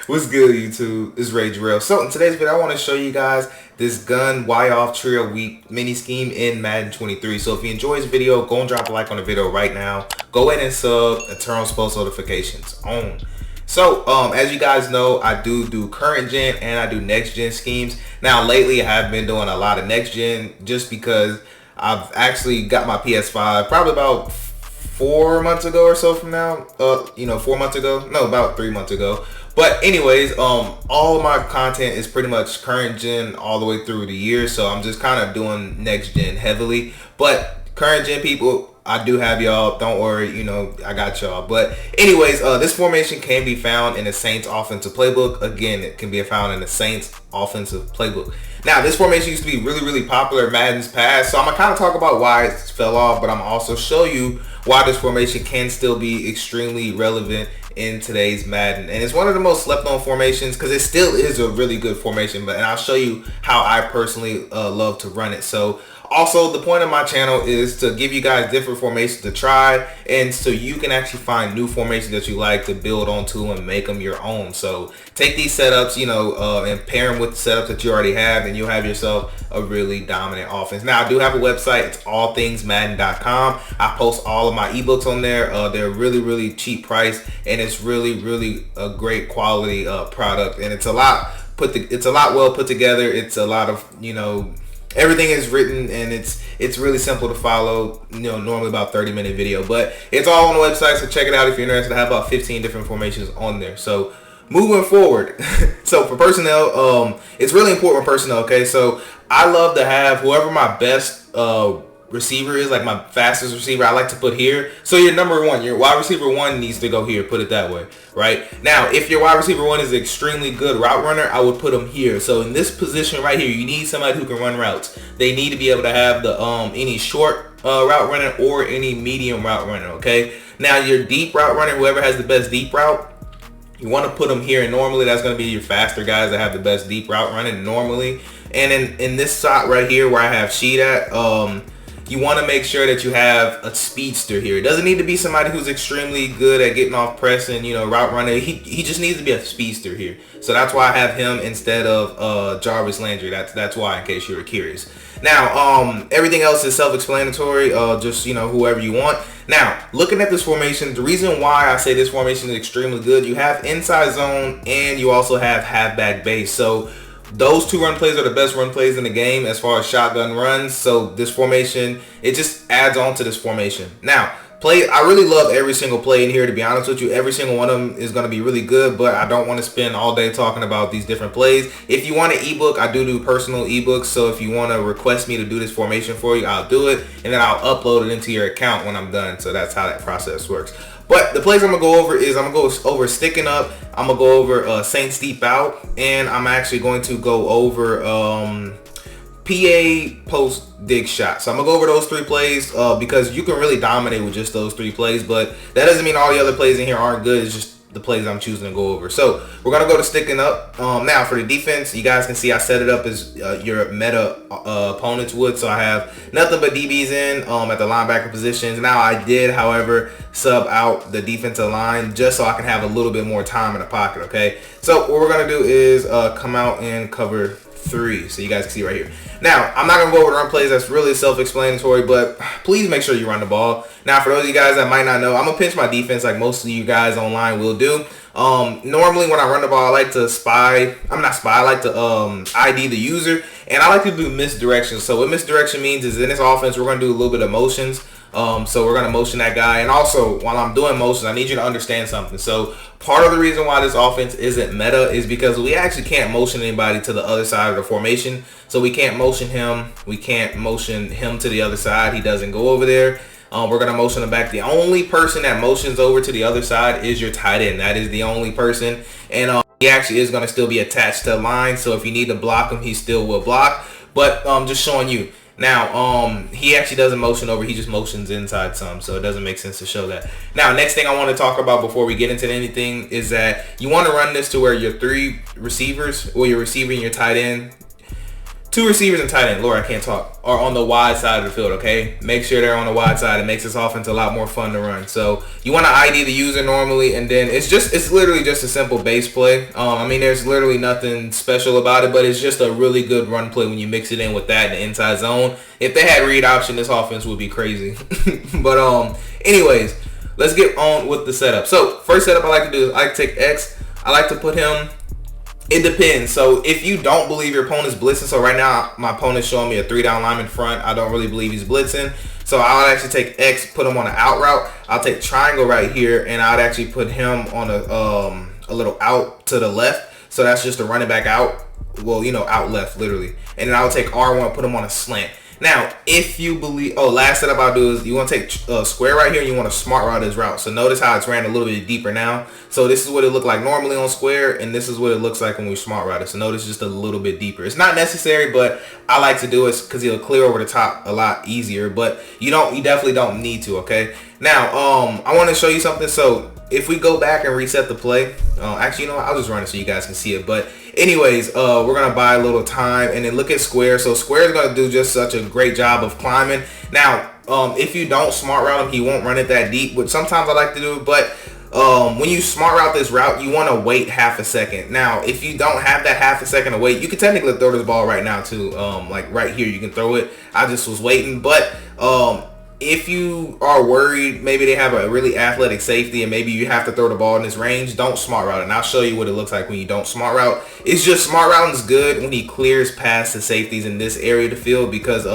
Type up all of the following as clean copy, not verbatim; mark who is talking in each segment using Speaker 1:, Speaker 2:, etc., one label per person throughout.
Speaker 1: What's good, YouTube? It's Ray Jarrell. So in today's video, I want to show you guys this gun Y-off trio week mini scheme in Madden 23. So if you enjoy this video, go and drop a like on the video right now. Go ahead and sub and turn on post notifications on. So as you guys know, I do current gen and I do next gen schemes. Now lately I have been doing a lot of next gen just because I've actually got my PS5 probably about 4 months ago or so from now. 4 months ago. No, about 3 months ago. But anyways, all of my content is pretty much current gen all the way through the year. So I'm just kind of doing next gen heavily. But current gen people, I do have y'all. Don't worry, I got y'all. But anyways, this formation can be found in the Saints offensive playbook. Again, it can be found in the Saints offensive playbook. Now, this formation used to be really popular in Madden's past. So I'm going to kind of talk about why it fell off, but I'm going to also show you why this formation can still be extremely relevant in today's Madden. And it's one of the most slept on formations because it still is a really good formation. And I'll show you how I personally love to run it. So also, the point of my channel is to give you guys different formations to try, and so you can actually find new formations that you like to build onto and make them your own. So take these setups, and pair them with the setups that you already have, and you'll have yourself a really dominant offense. Now, I do have a website. It's allthingsmadden.com. I post all of my ebooks on there. They're really cheap price, and it's really a great quality product, and it's a lot well put together. It's a lot of everything is written, and it's really simple to follow. Normally about 30-minute video, but it's all on the website, so check it out if you're interested. I have about 15 different formations on there. So moving forward, so for personnel, it's really important for personnel. Okay, so I love to have whoever my best receiver is, like my fastest receiver, I like to put here. So your number one, your wide receiver one needs to go here, put it that way, right? Now, if your wide receiver one is an extremely good route runner, I would put him here. So in this position right here, you need somebody who can run routes. They need to be able to have the any short route runner or any medium route runner, okay? Now your deep route runner, whoever has the best deep route, you want to put them here, and normally that's going to be your faster guys that have the best deep route running normally. And in this spot right here where I have Sheet at, you want to make sure that you have a speedster here. It doesn't need to be somebody who's extremely good at getting off pressing, route running. He just needs to be a speedster here. So that's why I have him instead of Jarvis Landry. That's why, in case you were curious. Now, everything else is self-explanatory. Just, whoever you want. Now, looking at this formation, the reason why I say this formation is extremely good, you have inside zone and you also have halfback base. So those two run plays are the best run plays in the game as far as shotgun runs. So this formation, it just adds on to this formation. Now, I really love every single play in here, to be honest with you. Every single one of them is going to be really good, but I don't want to spend all day talking about these different plays. If you want an ebook, I do personal ebooks. So if you want to request me to do this formation for you, I'll do it, and then I'll upload it into your account when I'm done. So that's how that process works. But the plays I'm going to go over is I'm going to go over sticking up. I'm going to go over Saints deep out. And I'm actually going to go over PA post dig shot. So I'm going to go over those 3 plays because you can really dominate with just those 3 plays. But that doesn't mean all the other plays in here aren't good. It's just the plays I'm choosing to go over. So we're going to go to sticking up. Now for the defense, you guys can see I set it up as your meta opponents would. So I have nothing but DBs in at the linebacker positions. Now I did, however, sub out the defensive line just so I can have a little bit more time in the pocket, okay? So what we're going to do is come out and cover 3. So you guys can see right here. Now, I'm not going to go over the run plays. That's really self-explanatory, but please make sure you run the ball. Now, for those of you guys that might not know, I'm going to pinch my defense like most of you guys online will do. Normally, when I run the ball, I like to I like to ID the user, and I like to do misdirection. So what misdirection means is in this offense, we're going to do a little bit of motions. So we're going to motion that guy. And also, while I'm doing motions, I need you to understand something. So part of the reason why this offense isn't meta is because we actually can't motion anybody to the other side of the formation. So we can't motion him. We can't motion him to the other side. He doesn't go over there. We're going to motion him back. The only person that motions over to the other side is your tight end. That is the only person. And he actually is going to still be attached to the line. So if you need to block him, he still will block. But just showing you. Now, he actually doesn't motion over. He just motions inside some. So it doesn't make sense to show that. Now, next thing I want to talk about before we get into anything is that you want to run this to where your 3 receivers, or your receiver and your tight end, two receivers and tight end, Lord, I can't talk, are on the wide side of the field, okay? Make sure they're on the wide side. It makes this offense a lot more fun to run. So you want to ID the user normally, and then it's literally just a simple base play. I mean, there's literally nothing special about it, but it's just a really good run play when you mix it in with that in the inside zone. If they had read option, this offense would be crazy. But anyways, let's get on with the setup. So first setup I like to do is I like to take X. I like to put him. It depends. So if you don't believe your opponent's blitzing, so right now my opponent's showing me a 3-down lineman front. I don't really believe he's blitzing. So I would actually take X, put him on an out route. I'll take triangle right here, and I'd actually put him on a little out to the left. So that's just a running back out. Well, you know, out left literally. And then I'll take R1, put him on a slant. Now, if you believe, last setup I'll do is you want to take square right here, and you want to smart route his route. So notice how it's ran a little bit deeper now. So this is what it looked like normally on square, and this is what it looks like when we smart route it. So notice just a little bit deeper. It's not necessary, but I like to do it because it'll clear over the top a lot easier. But you definitely don't need to. Okay. Now, I want to show you something. So if we go back and reset the play, actually, you know what? I'll just run it so you guys can see it. But anyways, we're going to buy a little time, and then look at square. So square is going to do just such a great job of climbing. Now, if you don't smart route him, he won't run it that deep, which sometimes I like to do. But when you smart route this route, you want to wait half a second. Now, if you don't have that half a second to wait, you can technically throw this ball right now too. Like right here, you can throw it. I just was waiting. But if you are worried, maybe they have a really athletic safety and maybe you have to throw the ball in this range, don't smart route it. And I'll show you what it looks like when you don't smart route. It's just smart routing is good when he clears past the safeties in this area of the field, because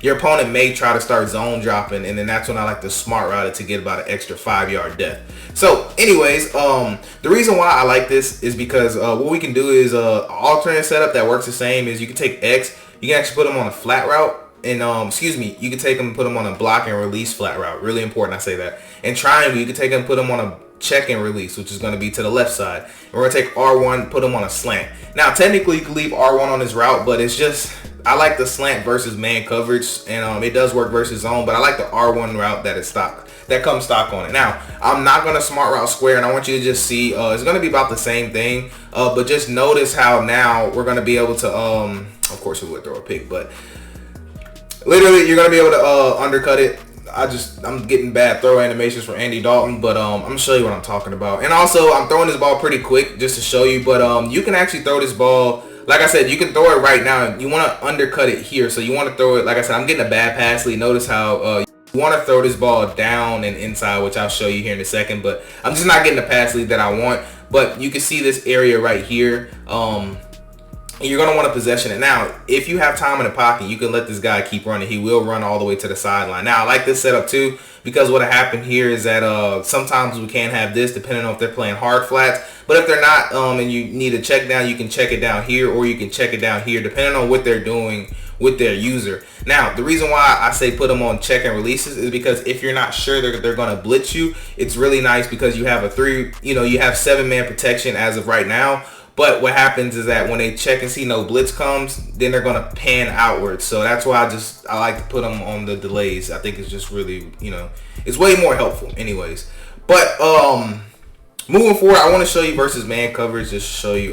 Speaker 1: your opponent may try to start zone dropping, and then that's when I like to smart route it to get about an extra 5-yard depth. So anyways, the reason why I like this is because what we can do is alternate setup that works the same is you can take X, you can actually put him on a flat route. And you can take him and put him on a block and release flat route. Really important I say that. And triangle, you can take him and put him on a check and release, which is going to be to the left side. And we're going to take R1, put him on a slant. Now, technically, you can leave R1 on his route, but it's just, I like the slant versus man coverage, and it does work versus zone, but I like the R1 route that comes stock on it. Now, I'm not going to smart route square, and I want you to just see, it's going to be about the same thing, but just notice how now we're going to be able to, of course we would throw a pick, but literally, you're gonna be able to undercut it. I'm getting bad throw animations from Andy Dalton, but I'm gonna show you what I'm talking about. And also, I'm throwing this ball pretty quick just to show you. But you can actually throw this ball. Like I said, you can throw it right now. You want to undercut it here, so you want to throw it. Like I said, I'm getting a bad pass lead. Notice how you want to throw this ball down and inside, which I'll show you here in a second. But I'm just not getting the pass lead that I want. But you can see this area right here. You're going to want to possession it. Now, if you have time in the pocket, you can let this guy keep running. He will run all the way to the sideline. Now, I like this setup too, because what happened here is that sometimes we can have this depending on if they're playing hard flats. But if they're not and you need a check down, you can check it down here, or you can check it down here depending on what they're doing with their user. Now, the reason why I say put them on check and releases is because if you're not sure they're going to blitz you, it's really nice because you have you have 7-man protection as of right now. But what happens is that when they check and see no blitz comes, then they're going to pan outwards. So that's why I like to put them on the delays. I think it's just really, it's way more helpful anyways. But moving forward, I want to show you versus man coverage, just to show you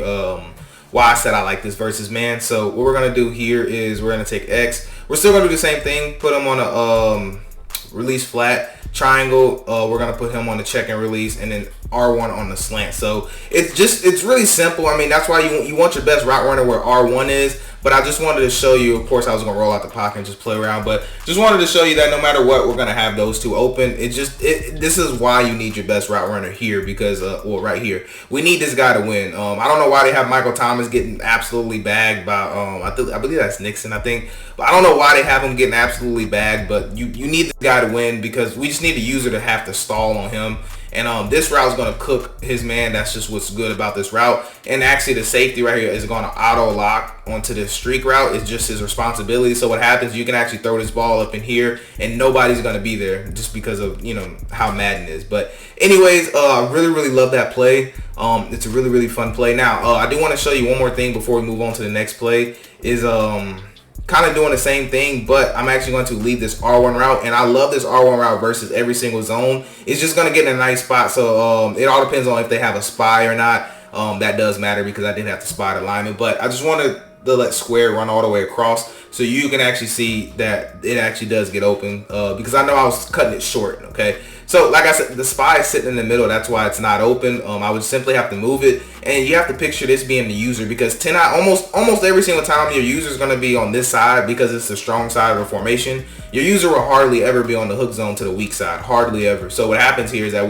Speaker 1: why I said I like this versus man. So what we're going to do here is we're going to take X. We're still going to do the same thing, put them on a release flat. Triangle, we're going to put him on the check and release, and then R1 on the slant. So it's really simple. I mean, that's why you want your best route runner where R1 is. But I just wanted to show you, of course I was going to roll out the pocket and just play around, but just wanted to show you that no matter what, we're going to have those two open. This is why you need your best route runner here, because right here, we need this guy to win. I don't know why they have Michael Thomas getting absolutely bagged by I believe that's Nixon, I think. But I don't know why they have him getting absolutely bagged, but you need this guy to win, because we just need the user to have to stall on him. And this route is going to cook his man. That's just what's good about this route. And actually, the safety right here is going to auto lock onto this streak route. It's just his responsibility. So what happens, you can actually throw this ball up in here and nobody's going to be there, just because of, how Madden is. But anyways, I really, really love that play. It's a really, really fun play. Now, I do want to show you one more thing before we move on to the next play. Is kind of doing the same thing, but I'm actually going to leave this R1 route, and I love this R1 route versus every single zone. It's just going to get in a nice spot. So it all depends on if they have a spy or not. That does matter, because I didn't have to spy the lineman, but I just want to let square run all the way across, so you can actually see that it actually does get open, because I know I was cutting it short. Okay, so like I said, the spy is sitting in the middle. That's why it's not open. I would simply have to move it, and you have to picture this being the user, because almost every single time your user is going to be on this side because it's the strong side of the formation. Your user will hardly ever be on the hook zone to the weak side, hardly ever. So what happens here is that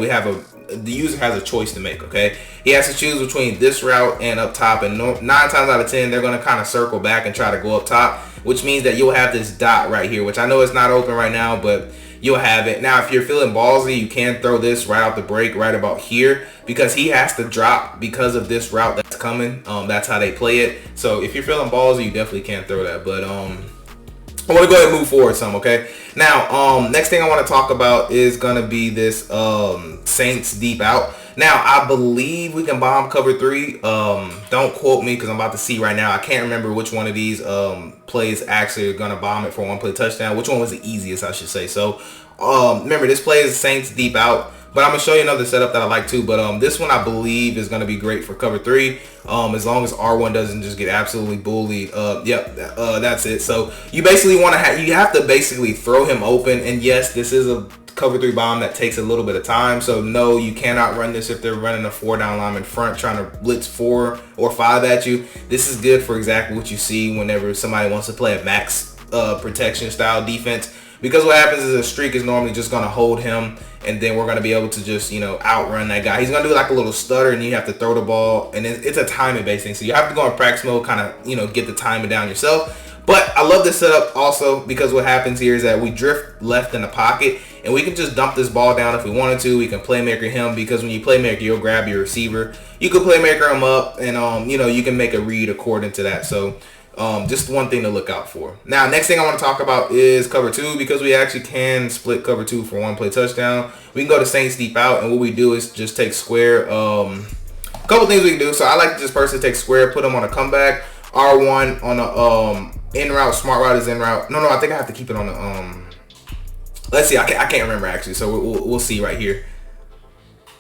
Speaker 1: the user has a choice to make. Okay, he has to choose between this route and up top, and 9 times out of 10 they're going to kind of circle back and try to go up top, which means that you'll have this dot right here, which I know it's not open right now, but you'll have it. Now if you're feeling ballsy, you can throw this right out the break right about here, because he has to drop because of this route that's coming. That's how they play it. So if you're feeling ballsy, you definitely can throw that. But I want to go ahead and move forward some. Okay, now next thing I want to talk about is gonna be this Saints deep out. Now I believe we can bomb cover 3. Don't quote me, because I'm about to see right now. I can't remember which one of these plays actually are gonna bomb it for 1 play touchdown. Which one was the easiest, I should say. So remember, this play is Saints deep out, but I'm gonna show you another setup that I like too. But this one I believe is gonna be great for cover 3, as long as R1 doesn't just get absolutely bullied. That's it. So you basically want to you have to basically throw him open, and yes, this is a cover 3 bomb that takes a little bit of time. So no, you cannot run this if they're running a 4 down lineman front trying to blitz 4 or 5 at you. This is good for exactly what you see whenever somebody wants to play a max protection style defense, because what happens is a streak is normally just going to hold him, and then we're going to be able to just, outrun that guy. He's going to do like a little stutter, and you have to throw the ball, and it's a timing based thing. So you have to go in practice mode, kind of, get the timing down yourself. But I love this setup also, because what happens here is that we drift left in the pocket, and we can just dump this ball down if we wanted to. We can playmaker him, because when you playmaker, you'll grab your receiver. You can playmaker him up, and you can make a read according to that. So just one thing to look out for. Now, next thing I want to talk about is cover 2, because we actually can split cover 2 for 1 play touchdown. We can go to Saints deep out, and what we do is just take square. A couple things we can do. So I like to just personally take square, put him on a comeback, R1 on a in route, smart route is in route. No, I think I have to keep it on the let's see, I can't remember actually. So we'll see right here.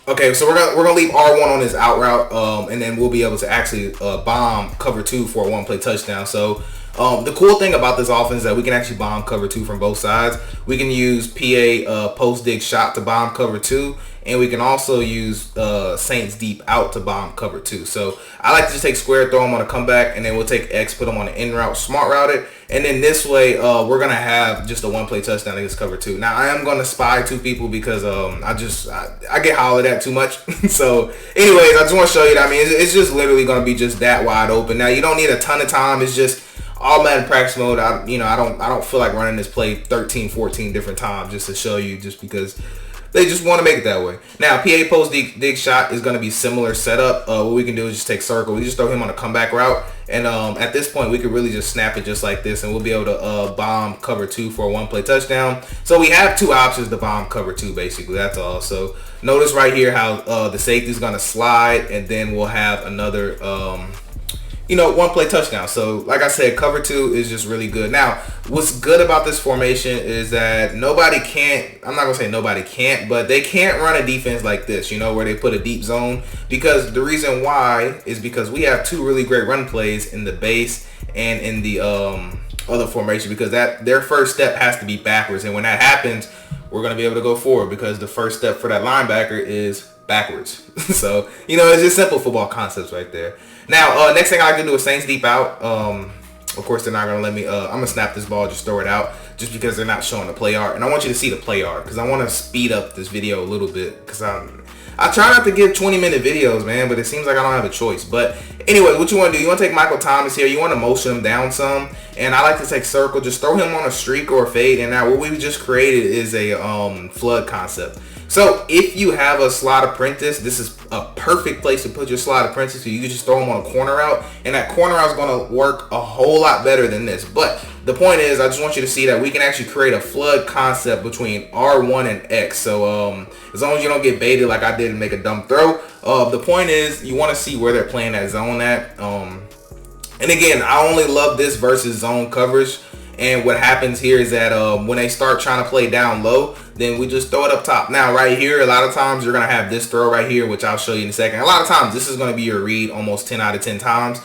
Speaker 1: Okay, so we're gonna leave R1 on his out route, and then we'll be able to actually bomb cover 2 for a 1 play touchdown. So the cool thing about this offense is that we can actually bomb cover 2 from both sides. We can use PA post dig shot to bomb cover 2, and we can also use Saints deep out to bomb cover 2. So I like to just take square, throw him on a comeback, and then we'll take X, put him on an in route, smart route it, and then this way we're gonna have just a 1 play touchdown against cover 2. Now I am gonna spy 2 people, because I get hollered at too much. So anyways, I just want to show you that. I mean, it's just literally gonna be just that wide open. Now you don't need a ton of time. It's just all Madden practice mode. I don't feel like running this play 13, 14 different times just to show you, just because they just want to make it that way. Now, PA post dig shot is going to be similar setup. What we can do is just take circle. We just throw him on a comeback route, and at this point, we could really just snap it just like this, and we'll be able to bomb cover 2 for a 1 play touchdown. So we have 2 options to bomb cover 2, basically. That's all. So notice right here how the safety is going to slide, and then we'll have another 1 play touchdown. So like I said, cover 2 is just really good. Now, what's good about this formation is that I'm not gonna say nobody can't, but they can't run a defense like this, where they put a deep zone, because the reason why is because we have 2 really great run plays in the base and in the other formation, because their first step has to be backwards, and when that happens, we're going to be able to go forward, because the first step for that linebacker is backwards. So it's just simple football concepts right there. Now, next thing I like to do is Saints deep out. Of course, they're not going to let me. I'm going to snap this ball, just throw it out, just because they're not showing the play art. And I want you to see the play art, because I want to speed up this video a little bit, because I try not to give 20-minute videos, man, but it seems like I don't have a choice. But anyway, what you want to do, you want to take Michael Thomas here. You want to motion him down some. And I like to take circle. Just throw him on a streak or a fade. And now what we just created is a flood concept. So if you have a slot apprentice, this is a perfect place to put your slot apprentice. So you can just throw them on a corner route, and that corner route is going to work a whole lot better than this. But the point is, I just want you to see that we can actually create a flood concept between R1 and X. So as long as you don't get baited like I did and make a dumb throw, the point is you want to see where they're playing that zone at. And again, I only love this versus zone coverage. And what happens here is that when they start trying to play down low, then we just throw it up top. Now, right here, a lot of times you're going to have this throw right here, which I'll show you in a second. A lot of times, this is going to be your read almost 10 out of 10 times.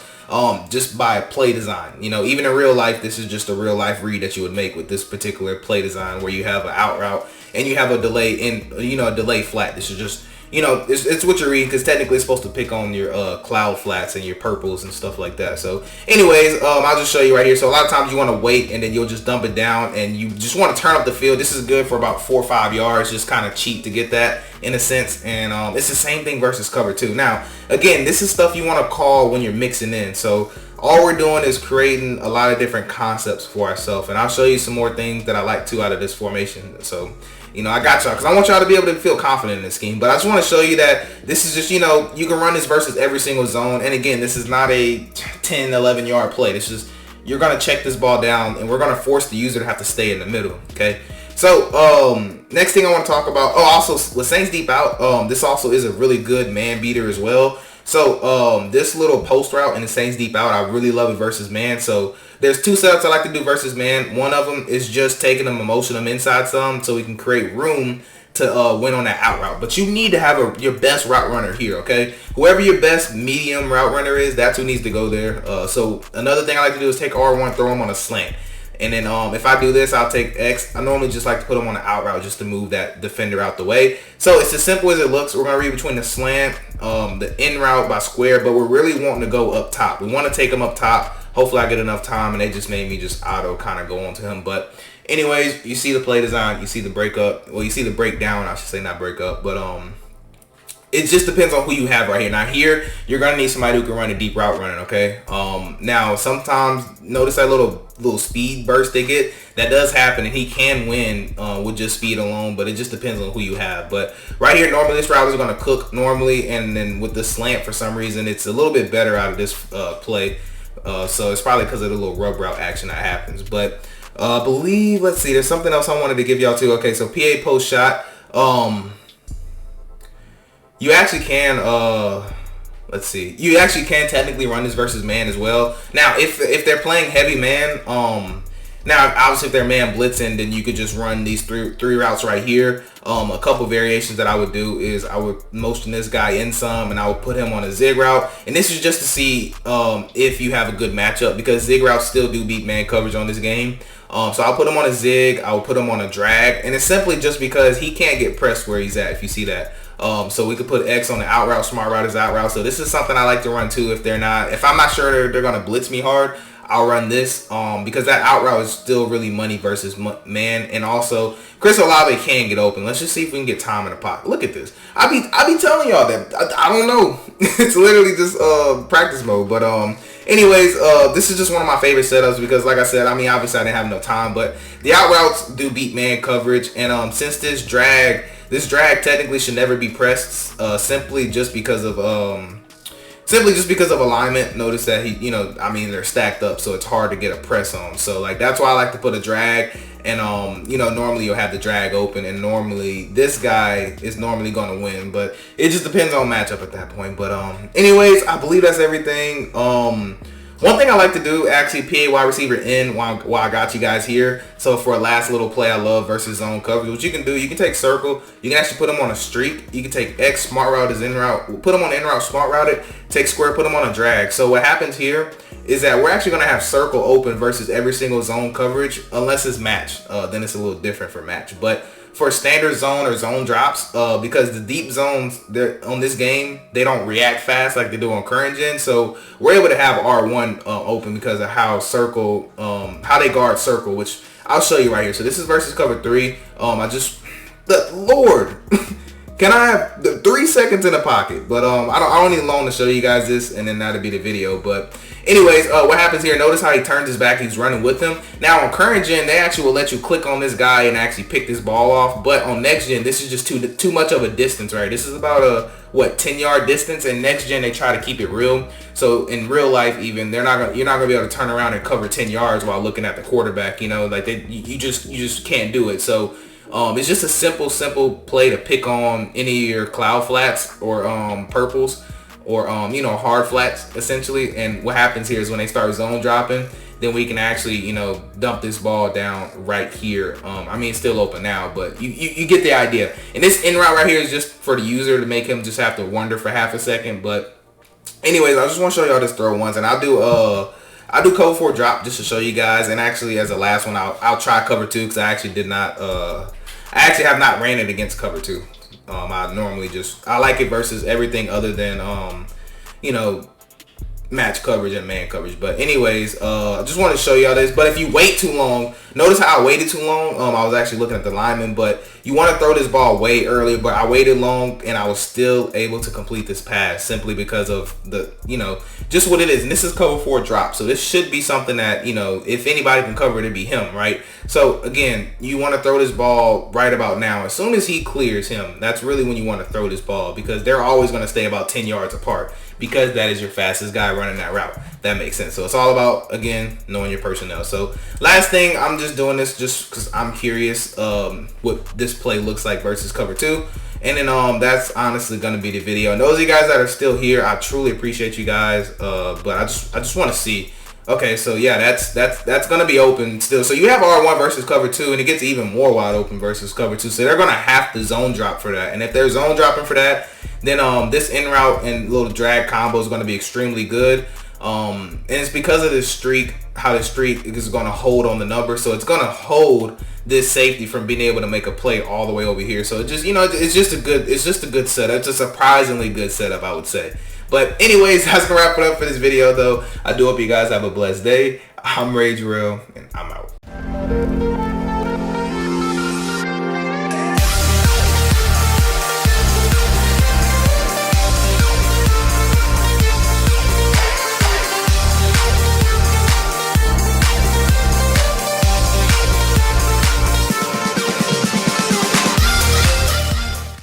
Speaker 1: just by play design. You know, even in real life, this is just a real life read that you would make with this particular play design, where you have an out route and you have a delay in, you know, a delay flat. This is just, you know, it's what you're reading, because technically it's supposed to pick on your cloud flats and your purples and stuff like that. So anyways, I'll just show you right here. So a lot of times you want to wait, and then you'll just dump it down, and you just want to turn up the field. This is good for about 4 or 5 yards, just kind of cheap to get that in a sense. And it's the same thing versus cover 2. Now again, this is stuff you want to call when you're mixing in. So all we're doing is creating a lot of different concepts for ourselves, and I'll show you some more things that I like too out of this formation. So, you know, I got y'all, because I want y'all to be able to feel confident in this scheme. But I just want to show you that this is just, you know, you can run this versus every single zone. And again, this is not a 10, 11 yard play. This is, you're going to check this ball down, and we're going to force the user to have to stay in the middle. Okay. So next thing I want to talk about, also with Saints deep out, this also is a really good man beater as well. So this little post route in the Saints deep out, I really love it versus man. So there's 2 setups I like to do versus man. One of them is just taking them and motion them inside some, so we can create room to win on that out route. But you need to have your best route runner here, okay? Whoever your best medium route runner is, that's who needs to go there. So another thing I like to do is take R1, throw him on a slant. And then if I do this, I'll take X. I normally just like to put them on the out route just to move that defender out the way. So it's as simple as it looks. We're going to read between the slant, the in route by square, but we're really wanting to go up top. We want to take them up top. Hopefully I get enough time, and they just made me just auto kind of go on to him. But anyways, you see the play design, you see the breakup. Well, you see the breakdown, I should say, not breakup. But it just depends on who you have right here. Now here, you're gonna need somebody who can run a deep route running, okay? Now sometimes notice that little speed burst they get. That does happen, and he can win with just speed alone, but it just depends on who you have. But right here, normally this route is gonna cook normally, and then with the slant, for some reason, it's a little bit better out of this play. So it's probably because of the little rub route action that happens. But I believe, let's see, there's something else I wanted to give y'all too. Okay, so PA post shot. You actually can, let's see, you actually can technically run this versus man as well. Now, if they're playing heavy man, now obviously if they're man blitzing, then you could just run these three routes right here. A couple variations that I would do is I would motion this guy in some, and I would put him on a zig route. And this is just to see if you have a good matchup, because zig routes still do beat man coverage on this game. So I'll put him on a zig, I'll put him on a drag, and it's simply just because he can't get pressed where he's at, if you see that. So we could put X on the out route, smart route is out route. So this is something I like to run too. If I'm not sure they're gonna blitz me hard, I'll run this because that out route is still really money versus man. And also Chris Olave can get open. Let's just see if we can get time in the pocket. Look at this. I be telling y'all that I don't know. It's literally just practice mode. But anyways, this is just one of my favorite setups because, like I said, I mean, obviously I didn't have no time, but the out routes do beat man coverage. And since this drag technically should never be pressed, simply just because of alignment. Notice that they're stacked up, so it's hard to get a press on. So like that's why I like to put a drag. And normally you'll have the drag open, and normally this guy is normally gonna win, but it just depends on matchup at that point. But anyways, I believe that's everything. One thing I like to do, actually, PA wide receiver in while I got you guys here. So for a last little play I love versus zone coverage, what you can do, you can take circle, you can actually put them on a streak, you can take X, smart route is in route, put them on the in route, smart route it, take square, put them on a drag. So what happens here is that we're actually going to have circle open versus every single zone coverage, unless it's match. Then it's a little different for match. But for standard zone or zone drops, because the deep zones on this game, they don't react fast like they do on current gen. So we're able to have R1 open because of how circle, how they guard circle, which I'll show you right here. So this is versus cover 3. Lord, can I have the 3 seconds in the pocket? But I don't need long to show you guys this, and then that'll be the video. But anyways, what happens here, notice how he turns his back, he's running with him. Now on current gen, they actually will let you click on this guy and actually pick this ball off. But on next gen, this is just too much of a distance, right? This is about a 10-yard distance, and next gen they try to keep it real. So in real life, even you're not gonna be able to turn around and cover 10 yards while looking at the quarterback. Like you just can't do it. So it's just a simple play to pick on any of your cloud flats or purples or hard flats essentially. And what happens here is when they start zone dropping, then we can actually dump this ball down right here. I mean, it's still open now, but you get the idea. And this in route right here is just for the user to make him just have to wonder for half a second. But anyways, I just want to show y'all this throw once, and I'll do cover 4 drop just to show you guys. And actually, as a last one, I'll try cover 2 because I actually did not. I actually have not ran it against cover 2. I normally I like it versus everything other than you know, match coverage and man coverage. But anyways, I just want to show y'all this. But if you wait too long, notice how I waited too long. I was actually looking at the lineman, but you want to throw this ball way earlier. But I waited long, and I was still able to complete this pass simply because of the, you know, just what it is. And this is cover 4 drop, so this should be something that, you know, if anybody can cover it, it'd be him, right? So again, you want to throw this ball right about now. As soon as he clears him, that's really when you want to throw this ball, because they're always going to stay about 10 yards apart, because that is your fastest guy running that route. That makes sense. So it's all about, again, knowing your personnel. So last thing, I'm just doing this just because I'm curious what this play looks like versus cover 2. And then that's honestly going to be the video. And those of you guys that are still here, I truly appreciate you guys. But I just want to see. Okay, so yeah, that's going to be open still. So you have R1 versus cover 2, and it gets even more wide open versus cover 2. So they're going to have to zone drop for that. And if they're zone dropping for that, then this in route and little drag combo is going to be extremely good. And it's because of this streak, how the streak is going to hold on the number. So it's going to hold this safety from being able to make a play all the way over here. So it just, you know, it's just a good setup. It's a surprisingly good setup, I would say. But anyways, that's gonna wrap it up for this video though. I do hope you guys have a blessed day. I'm Rage Real, and I'm out.